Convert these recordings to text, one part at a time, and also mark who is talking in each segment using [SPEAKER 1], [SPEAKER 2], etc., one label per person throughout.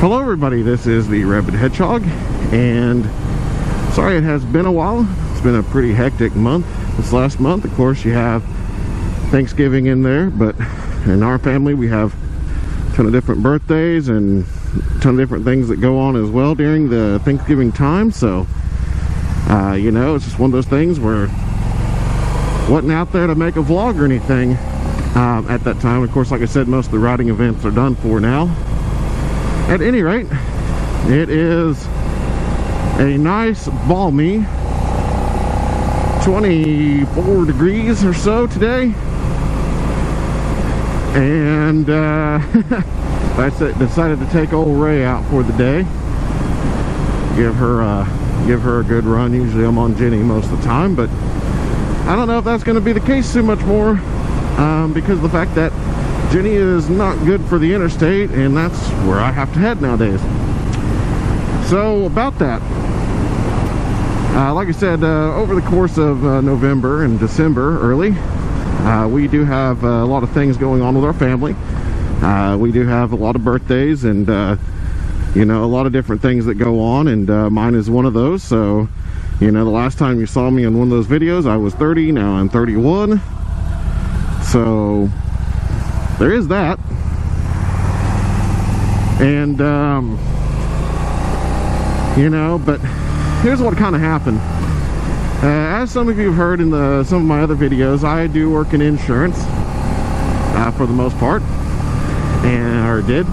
[SPEAKER 1] Hello everybody, this is the Rabid Hedgehog, and sorry it has been a while. It's been a pretty hectic month this last month. Of course you have Thanksgiving in there, but in our family we have a ton of different birthdays and a ton of different things that go on as well during the Thanksgiving time. So you know, it's just one of those things where wasn't out there to make a vlog or anything at that time. Of course, like I said, most of the riding events are done for now. At any rate, it is a nice balmy 24 degrees or so today, and I decided to take old Ray out for the day, give her a good run. Usually I'm on Jenny most of the time, but I don't know if that's going to be the case too much more, because of the fact that Jenny is not good for the interstate, and that's where I have to head nowadays. So about that, like I said, over the course of November and December early, we do have a lot of things going on with our family. We do have a lot of birthdays and you know, a lot of different things that go on, and mine is one of those. So you know, the last time you saw me in one of those videos I was 30, now I'm 31. So there is that. And you know, but here's what kind of happened. As some of you have heard in some of my other videos, I do work in insurance for the most part, or did.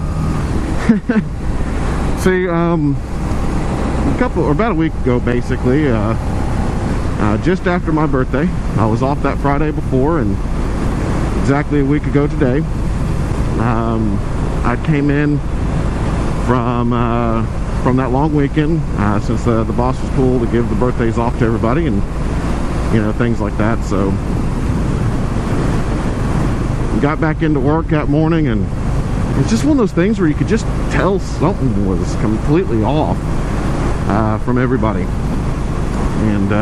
[SPEAKER 1] See, about a week ago, basically, just after my birthday, I was off that Friday before, and exactly a week ago today, I came in from that long weekend, since the boss was cool to give the birthdays off to everybody, and you know, things like that. So got back into work that morning, and it's just one of those things where you could just tell something was completely off from everybody, and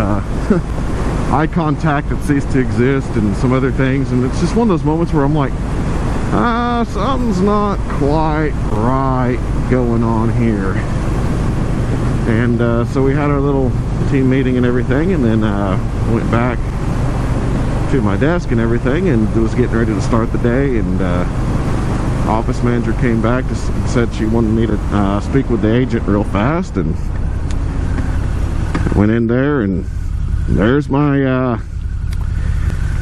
[SPEAKER 1] eye contact had ceased to exist and some other things, and it's just one of those moments where I'm like, something's not quite right going on here. And so we had our little team meeting and everything, and then went back to my desk and everything, and was getting ready to start the day, and office manager came back and said she wanted me to speak with the agent real fast, and went in there, and there's my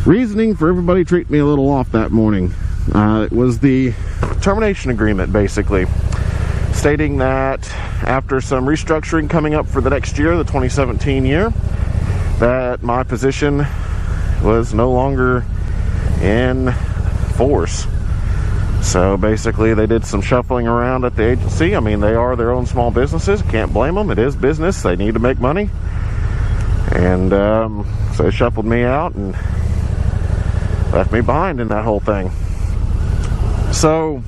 [SPEAKER 1] reasoning for everybody treating me a little off that morning. It was the termination agreement, basically stating that after some restructuring coming up for the next year, the 2017 year, that my position was no longer in force. So basically they did some shuffling around at the agency. I mean, they are their own small businesses, can't blame them. It is business, they need to make money. And so they shuffled me out and left me behind in that whole thing. So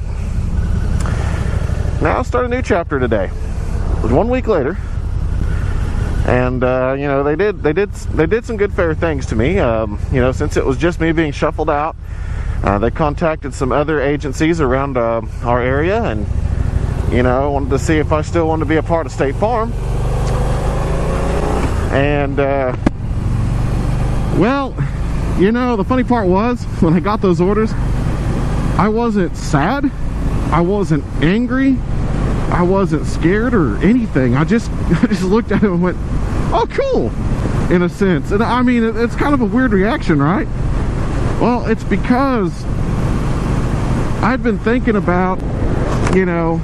[SPEAKER 1] now I'll start a new chapter today. It was 1 week later, and you know, they did some good fair things to me. You know, since it was just me being shuffled out, they contacted some other agencies around our area, and you know, wanted to see if I still wanted to be a part of State Farm. And well, you know, the funny part was, when I got those orders, I wasn't sad, I wasn't angry, I wasn't scared or anything. I just looked at it and went, oh cool, in a sense. And I mean, it's kind of a weird reaction, right? Well, it's because I'd been thinking about, you know,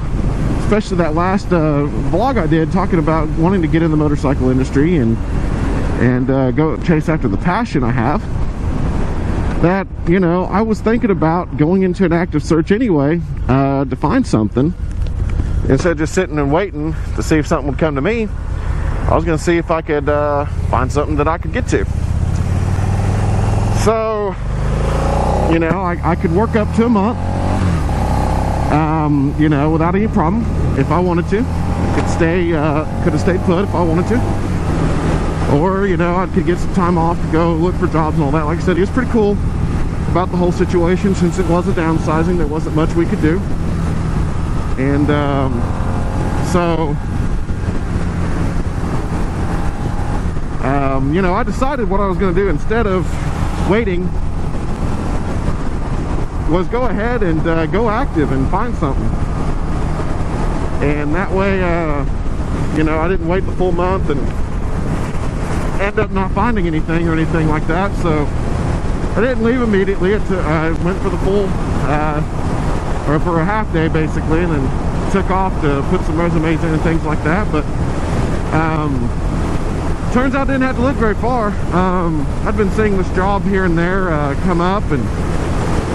[SPEAKER 1] especially that last vlog I did, talking about wanting to get in the motorcycle industry and go chase after the passion I have, that, you know, I was thinking about going into an active search anyway, to find something. Instead of just sitting and waiting to see if something would come to me, I was going to see if I could find something that I could get to. So, you know, I could work up to a month, you know, without any problem if I wanted to. I could have stayed put if I wanted to. Or, you know, I could get some time off to go look for jobs and all that. Like I said, he was pretty cool about the whole situation. Since it was a downsizing, there wasn't much we could do. And So you know, I decided what I was going to do instead of waiting was go ahead and go active and find something. And that way, you know, I didn't wait the full month and end up not finding anything or anything like that. So I didn't leave immediately. I went for the full, or for a half day basically, and then took off to put some resumes in and things like that. But turns out I didn't have to look very far. I've been seeing this job here and there come up, and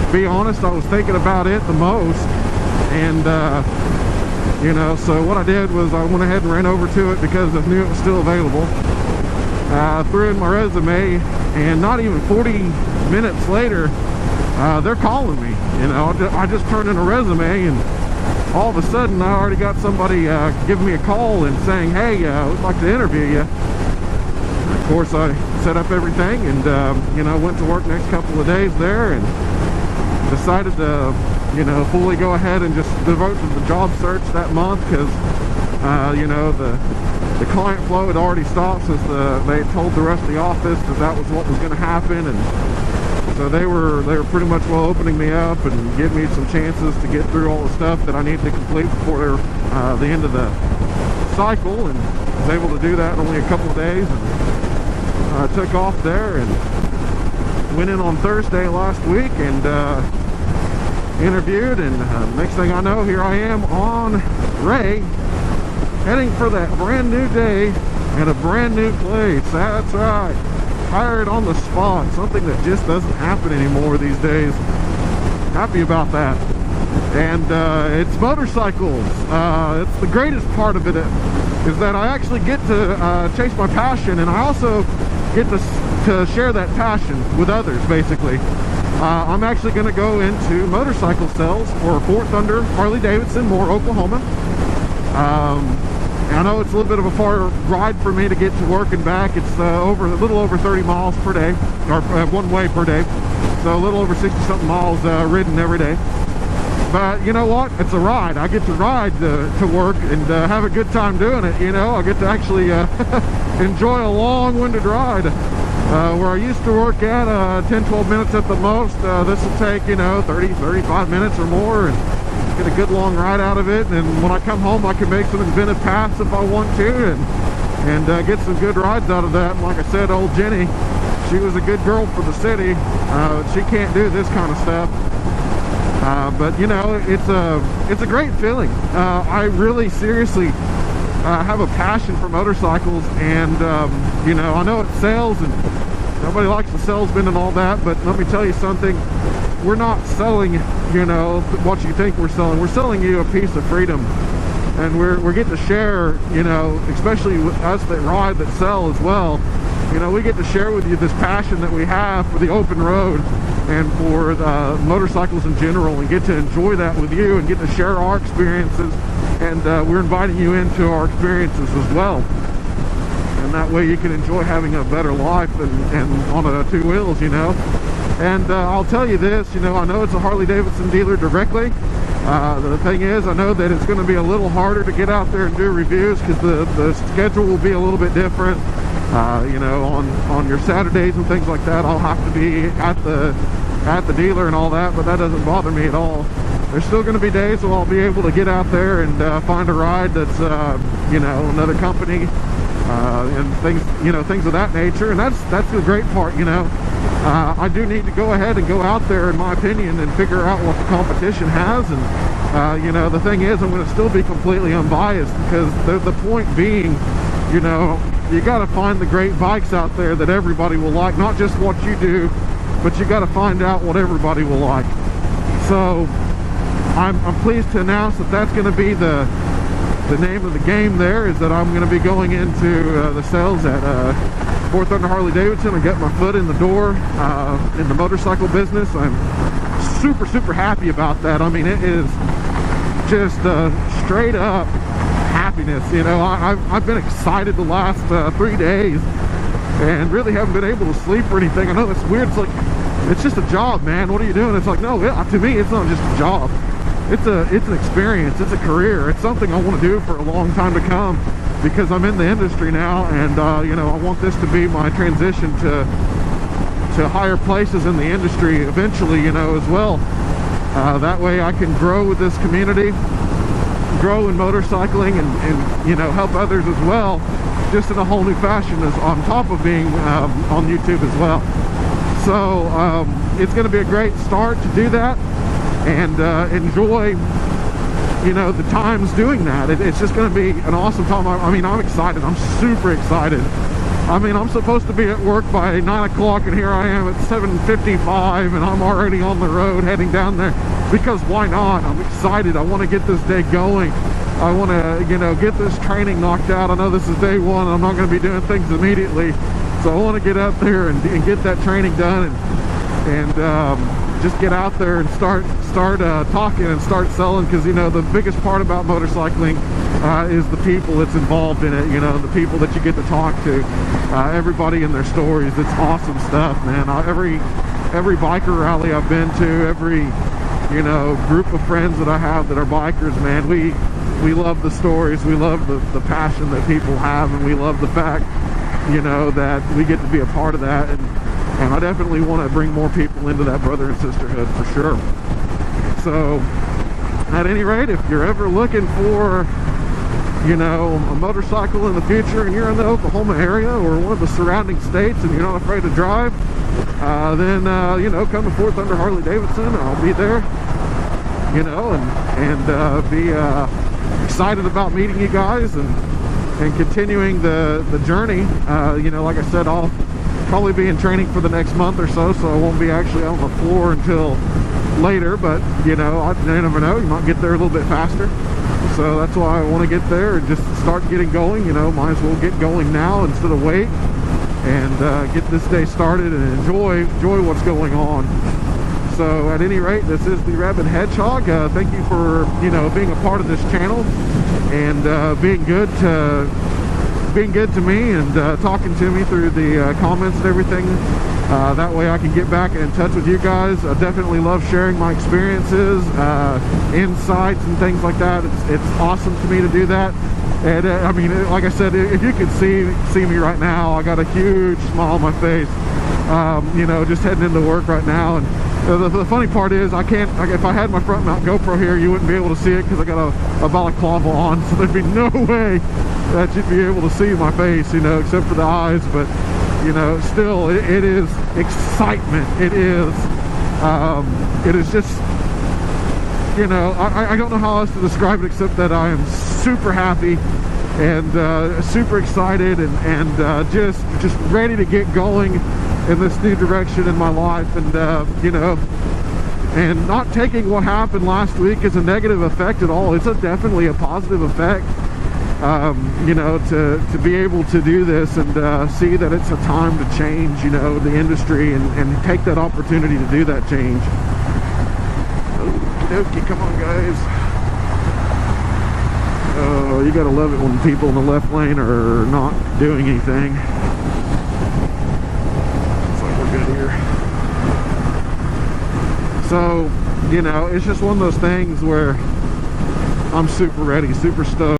[SPEAKER 1] to be honest, I was thinking about it the most. And you know, so what I did was I went ahead and ran over to it because I knew it was still available. Threw in my resume, and not even 40 minutes later, they're calling me. You know, I just turned in a resume, and all of a sudden I already got somebody giving me a call and saying, hey, we'd like to interview you. Of course, I set up everything and you know, went to work next couple of days there, and decided to, you know, fully go ahead and just devote to the job search that month, because you know, the client flow had already stopped since they had told the rest of the office that was what was going to happen. And so they were pretty much well opening me up and giving me some chances to get through all the stuff that I needed to complete before the end of the cycle, and was able to do that in only a couple of days. And I took off there and went in on Thursday last week and interviewed, and next thing I know, here I am on Ray, heading for that brand new day at a brand new place. That's right, hired on the spot, something that just doesn't happen anymore these days. Happy about that. And it's motorcycles. It's the greatest part of it is that I actually get to chase my passion, and I also get to share that passion with others, basically. I'm actually going to go into motorcycle sales for Fort Thunder, Harley-Davidson, Moore, Oklahoma. I know it's a little bit of a far ride for me to get to work and back. It's a little over 30 miles per day, or one way per day. So a little over 60-something miles ridden every day. But you know what? It's a ride. I get to ride to work and have a good time doing it. You know, I get to actually enjoy a long-winded ride. Where I used to work at 10-12 minutes at the most, this will take, you know, 30-35 minutes or more, and get a good long ride out of it. And when I come home, I can make some inventive paths if I want to, and get some good rides out of that. And like I said, old Jenny, she was a good girl for the city. She can't do this kind of stuff. But you know, it's a great feeling. I really seriously have a passion for motorcycles, and you know, I know it's sales and nobody likes the salesman and all that, but let me tell you something, we're not selling, you know, what you think we're selling you a piece of freedom. And we're getting to share, you know, especially with us that ride, that sell as well, you know, we get to share with you this passion that we have for the open road and for motorcycles in general, and get to enjoy that with you and get to share our experiences. And we're inviting you into our experiences as well. And that way you can enjoy having a better life and on two wheels, you know. And I'll tell you this, you know, I know it's a Harley-Davidson dealer directly. The thing is, I know that it's going to be a little harder to get out there and do reviews, because the schedule will be a little bit different. You know, on your Saturdays and things like that, I'll have to be at the dealer and all that, but that doesn't bother me at all. There's still going to be days when I'll be able to get out there and find a ride that's, you know, another company, and things, you know, things of that nature. And that's the great part, you know. I do need to go ahead and go out there, in my opinion, and figure out what the competition has. And, you know, the thing is, I'm going to still be completely unbiased, because the point being, you know, you got to find the great bikes out there that everybody will like, not just what you do, but you got to find out what everybody will like. So I'm pleased to announce that that's going to be the name of the game there, is that I'm going to be going into the sales at Fort Thunder Harley-Davidson and get my foot in the door in the motorcycle business. I'm super happy about that. I mean, it is just straight up happiness. You know, I've been excited the last 3 days and really haven't been able to sleep or anything. I know that's weird. It's like, it's just a job, man. What are you doing? It's like, no, to me, it's not just a job. it's an experience, it's a career, it's something I want to do for a long time to come, because I'm in the industry now, and you know, I want this to be my transition to higher places in the industry eventually, you know, as well. That way I can grow with this community, grow in motorcycling, and you know, help others as well, just in a whole new fashion, as on top of being on YouTube as well. So it's going to be a great start to do that, and enjoy, you know, the times doing that. It's just going to be an awesome time. I mean, I'm excited. I'm super excited. I mean, I'm supposed to be at work by 9 o'clock, and here I am at 7:55, and I'm already on the road heading down there, because why not? I'm excited. I want to get this day going. I want to, you know, get this training knocked out. I know this is day one. I'm not going to be doing things immediately, so I want to get up there and get that training done, and just get out there and start talking and start selling, because, you know, the biggest part about motorcycling is the people that's involved in it, you know, the people that you get to talk to, everybody and their stories. It's awesome stuff, man. Every biker rally I've been to, every, you know, group of friends that I have that are bikers, man, we love the stories, we love the passion that people have, and we love the fact, you know, that we get to be a part of that, and I definitely want to bring more people into that brother and sisterhood for sure. So at any rate, if you're ever looking for, you know, a motorcycle in the future, and you're in the Oklahoma area or one of the surrounding states, and you're not afraid to drive, then you know, come to Fort Thunder Harley Davidson. I'll be there, you know, and be excited about meeting you guys and continuing the journey. You know, like I said, I'll probably be in training for the next month or so I won't be actually on the floor until later, but you know, I never know, you might get there a little bit faster. So that's why I want to get there and just start getting going. You know, might as well get going now instead of wait, and get this day started and enjoy what's going on. So at any rate, this is the Rabid Hedgehog. Thank you for, you know, being a part of this channel, and being good to me, and talking to me through the comments and everything. That way I can get back in touch with you guys. I definitely love sharing my experiences, insights and things like that. It's awesome to me to do that. And I mean, like I said, if you could see me right now, I got a huge smile on my face, you know, just heading into work right now. And the funny part is, I can't, like, if I had my front mount GoPro here, you wouldn't be able to see it, because I got a balaclava on, so there'd be no way that you'd be able to see my face, you know, except for the eyes. But you know, still, it is excitement. It is just, you know, I don't know how else to describe it, except that I am super happy and super excited, and just ready to get going in this new direction in my life. And you know, and not taking what happened last week as a negative effect at all. It's definitely a positive effect. You know, to be able to do this and see that it's a time to change, you know, the industry, and take that opportunity to do that change. Okay, come on, guys. Oh, you gotta love it when people in the left lane are not doing anything. Looks like we're good here. So, you know, it's just one of those things where I'm super ready, super stoked.